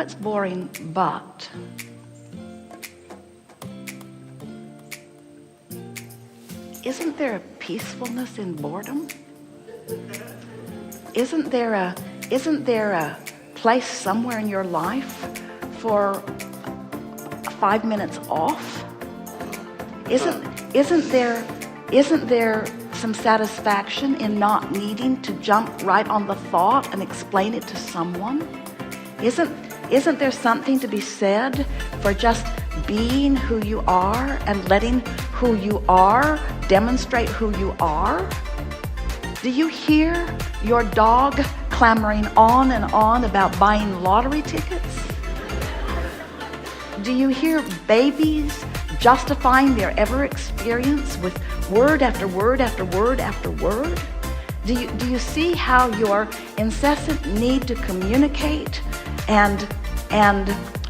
that's boring, but isn't there a peacefulness in boredom? Isn't there a place somewhere in your life for 5 minutes off? Isn't there some satisfaction in not needing to jump right on the thought and explain it to someone? Isn't there something to be said for just being who you are and letting who you are demonstrate who you are? Do you hear your dog clamoring on and on about buying lottery tickets? Do you hear babies justifying their ever experience with word after word after word after word? Do you see how your incessant need to communicate and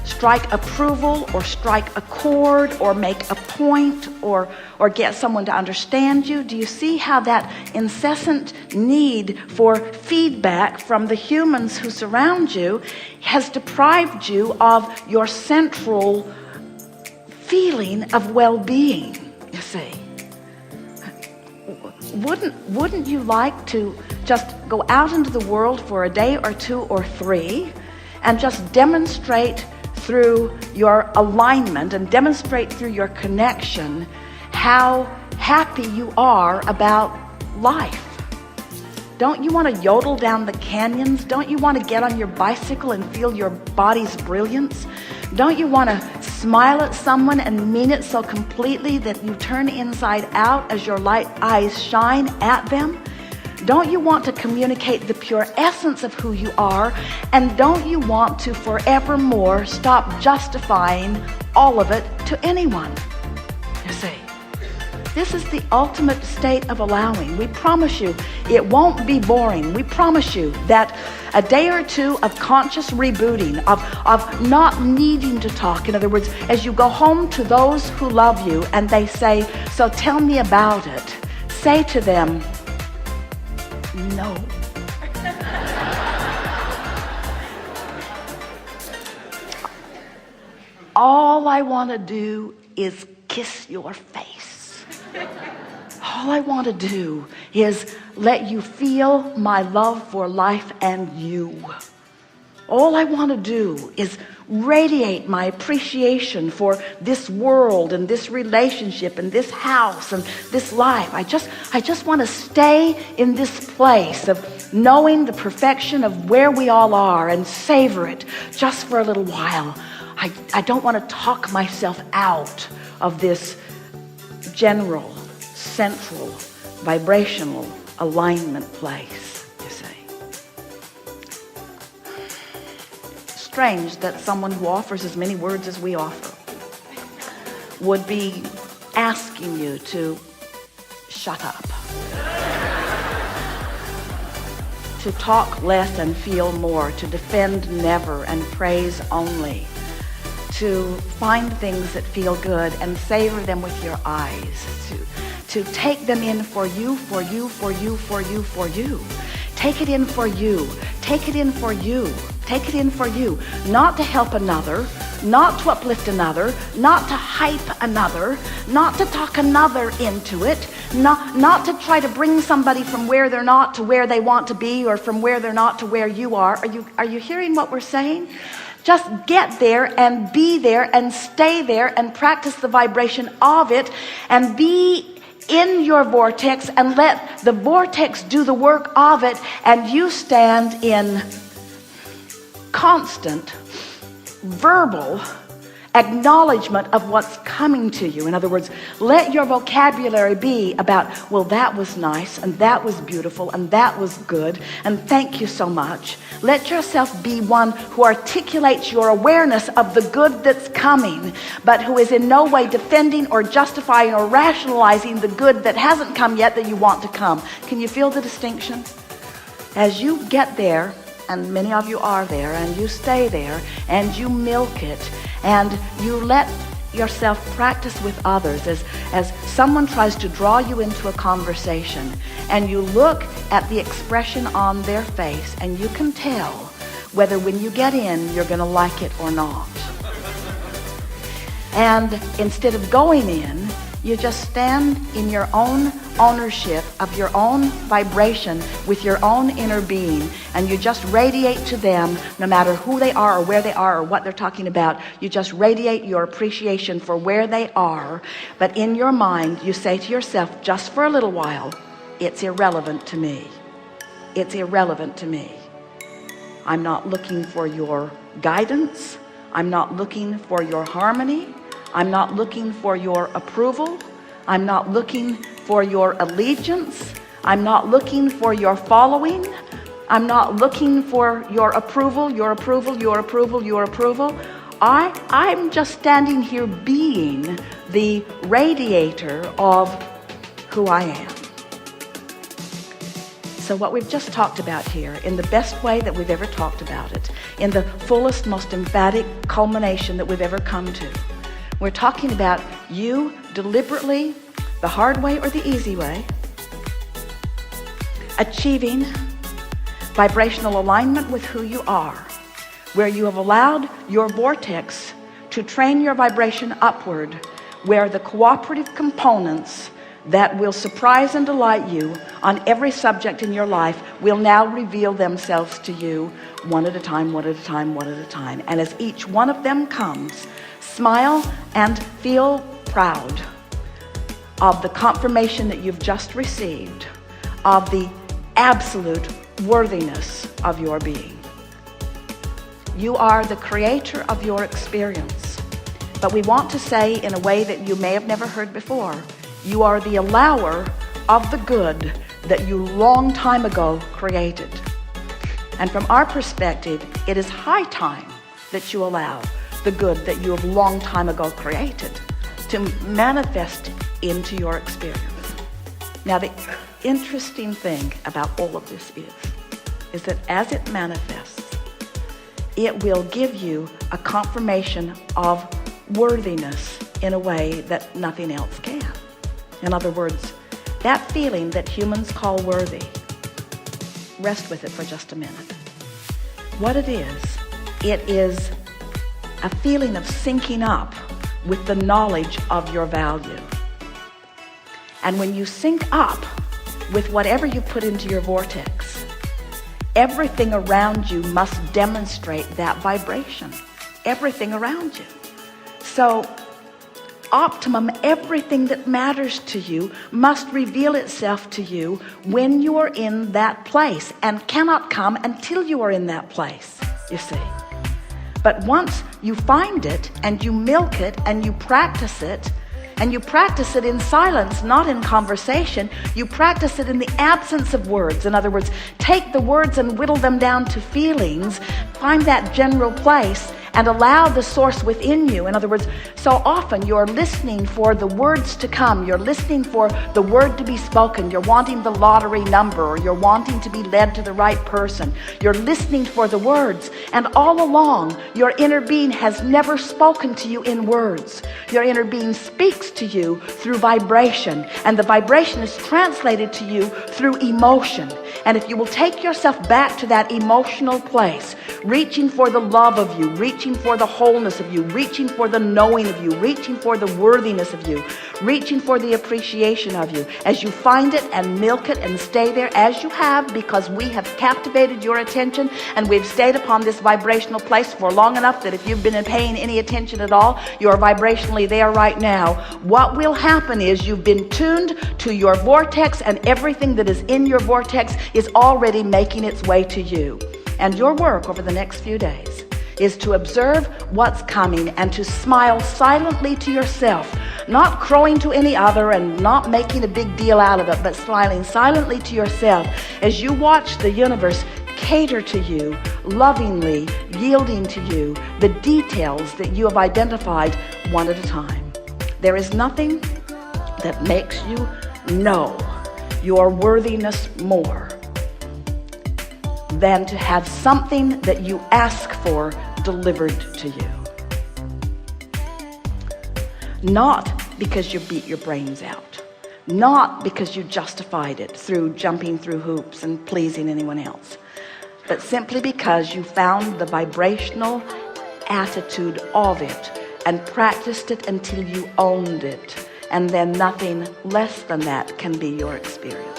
strike approval or strike a chord or make a point or get someone to understand you? Do you see how that incessant need for feedback from the humans who surround you has deprived you of your central feeling of well-being? You see, wouldn't you like to just go out into the world for a day or two or three and just demonstrate through your alignment and demonstrate through your connection how happy you are about life? Don't you want to yodel down the canyons? Don't you want to get on your bicycle and feel your body's brilliance? Don't you want to smile at someone and mean it so completely that you turn inside out as your light eyes shine at them? Don't you want to communicate the pure essence of who you are? And don't you want to forevermore stop justifying all of it to anyone? You see, this is the ultimate state of allowing. We promise you it won't be boring. We promise you that a day or two of conscious rebooting, of not needing to talk. In other words, as you go home to those who love you and they say, so tell me about it, say to them, no. All I want to do is kiss your face. All I want to do is let you feel my love for life and you. All I want to do is radiate my appreciation for this world and this relationship and this house and this life. I just want to stay in this place of knowing the perfection of where we all are and savor it just for a little while. I don't want to talk myself out of this general, central, vibrational alignment place, you see. Strange that someone who offers as many words as we offer would be asking you to shut up, to talk less and feel more, to defend never and praise only, to find things that feel good and savor them with your eyes, to take them in for you, for you, for you, for you, for you. Take it in for you. Take it in for you. Take it in for you. Not to help another, not to uplift another, not to hype another, not to talk another into it, not to try to bring somebody from where they're not to where they want to be, or from where they're not to where you are. Are you hearing what we're saying? Just get there and be there and stay there and practice the vibration of it and be in your vortex and let the vortex do the work of it, and you stand in constant verbal acknowledgement of what's coming to you. In other words, let your vocabulary be about, well, that was nice and that was beautiful and that was good and thank you so much. Let yourself be one who articulates your awareness of the good that's coming, but who is in no way defending or justifying or rationalizing the good that hasn't come yet that you want to come. Can you feel the distinction? As you get there, and many of you are there, and you stay there, and you milk it, and you let yourself practice with others as someone tries to draw you into a conversation, and you look at the expression on their face, and you can tell whether when you get in, you're going to like it or not. And instead of going in, you just stand in your own ownership of your own vibration with your own inner being, and you just radiate to them, no matter who they are or where they are or what they're talking about. You just radiate your appreciation for where they are, but in your mind you say to yourself, just for a little while, it's irrelevant to me. It's irrelevant to me. I'm not looking for your guidance. I'm not looking for your harmony. I'm not looking for your approval. I'm not looking for your allegiance. I'm not looking for your following. I'm not looking for your approval, your approval, your approval, your approval. I'm just standing here being the radiator of who I am. So what we've just talked about here, in the best way that we've ever talked about it, in the fullest, most emphatic culmination that we've ever come to, we're talking about you deliberately, the hard way or the easy way, achieving vibrational alignment with who you are, where you have allowed your vortex to train your vibration upward, where the cooperative components that will surprise and delight you on every subject in your life will now reveal themselves to you one at a time, one at a time, one at a time. And as each one of them comes, smile and feel proud of the confirmation that you've just received of the absolute worthiness of your being. You are the creator of your experience, but we want to say in a way that you may have never heard before, you are the allower of the good that you long time ago created. And from our perspective, it is high time that you allow the good that you have long time ago created to manifest into your experience. Now, the interesting thing about all of this is that as it manifests, it will give you a confirmation of worthiness in a way that nothing else can. In other words, that feeling that humans call worthy, rest with it for just a minute. What it is a feeling of syncing up with the knowledge of your value. And when you sync up with whatever you put into your vortex, everything around you must demonstrate that vibration. Everything around you. So optimum, everything that matters to you must reveal itself to you when you are in that place, and cannot come until you are in that place, you see. But once you find it and you milk it and you practice it, and you practice it in silence, not in conversation, you practice it in the absence of words. In other words, take the words and whittle them down to feelings, find that general place, and allow the source within you. In other words, so often you're listening for the words to come, you're listening for the word to be spoken, you're wanting the lottery number, or you're wanting to be led to the right person, you're listening for the words, and all along your inner being has never spoken to you in words. Your inner being speaks to you through vibration, and the vibration is translated to you through emotion. And if you will take yourself back to that emotional place, reaching for the love of you, reaching for the wholeness of you, reaching for the knowing of you, reaching for the worthiness of you, reaching for the appreciation of you, as you find it and milk it and stay there as you have, because we have captivated your attention and we've stayed upon this vibrational place for long enough that if you've been paying any attention at all, you're vibrationally there right now. What will happen is you've been tuned to your vortex, and everything that is in your vortex is already making its way to you. And your work over the next few days is to observe what's coming and to smile silently to yourself, not crowing to any other and not making a big deal out of it, but smiling silently to yourself as you watch the universe cater to you, lovingly yielding to you the details that you have identified one at a time. There is nothing that makes you know your worthiness more than to have something that you ask for delivered to you. Not because you beat your brains out, not because you justified it through jumping through hoops and pleasing anyone else. but simply because you found the vibrational attitude of it and practiced it until you owned it, and then nothing less than that can be your experience.